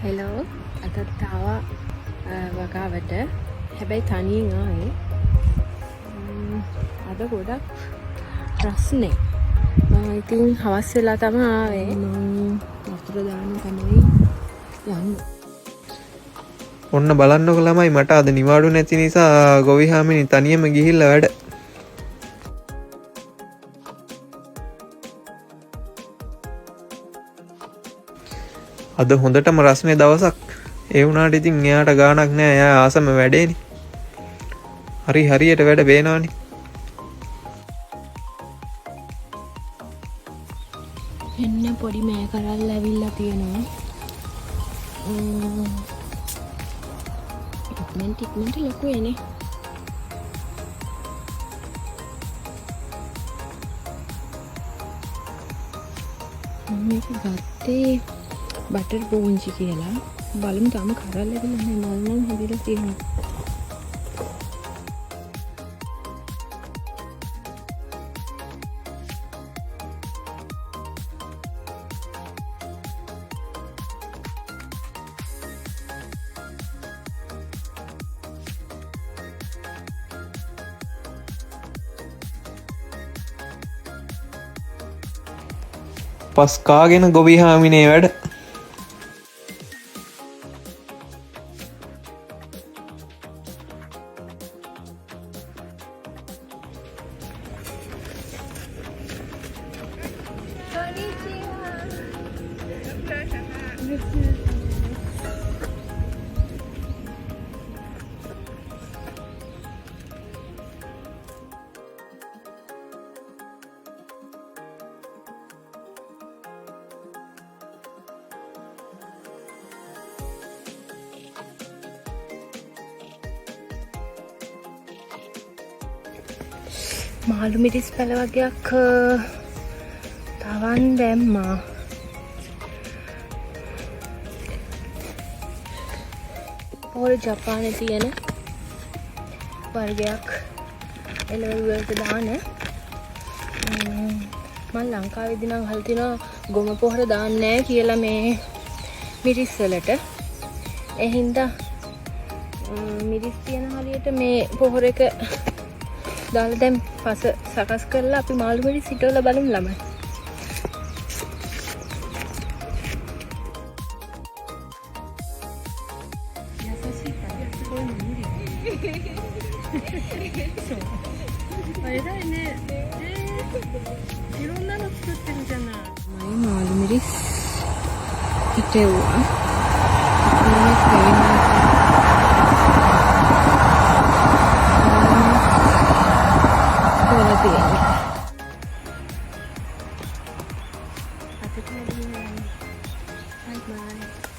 Hello අදත් තාවා වගාවට හැබැයි තනියෙන් ආවේ අද ගොඩක් රස්නේ ඉතින් හවස් වෙලා තමයි ආවේ වතුර දාන්න තමයි යන්නේ. ඔන්න බලන්නකො ළමයි මට අද නිවාඩු නැති නිසා ගොවිහාමිනි තනියම ගිහිල්ලා වැඩ. අද හොඳටම රස්නේ දවසක්. ඒ වුණාට ඉතින් එයාට ගාණක් නෑ. එයා ආසම වැඩේනේ. හරියට වැඩ බේනවනේ. එන්න පොඩි මෑ කරල් ඇවිල්ලා තියෙනවා. ඉක්මනට ලොකු එනේ. මේක ගත්තේ බටර් බෝන්ජි කියලා. බලමු තාම කරල් ඇවිල්ලා නැහැ. මල් නම් හැදිලා තියෙනවා. පස් කාගෙන ගොවිහාමිනේ වැඩ. මාළු මිරිස් පැල වගේක් තවන් දැම්මා. පොර ජපානයේ තියෙන වර්ගයක් එළවලු වලට දාන. මම ලංකාවේදී නම් අහලා තිනවා ගොම පොහොර දාන්නේ නැහැ කියලා මේ මිරිස් වලට. ඒ හින්දා මිරිස් තියෙන හරියට මේ පොහොර එක දාලා දැන් පස සකස් කරලා අපි මාළු මිරිස් හිටවලා බලමු ළමයි. මාළු මිරිස් හිටෙව්වා. Bye bye.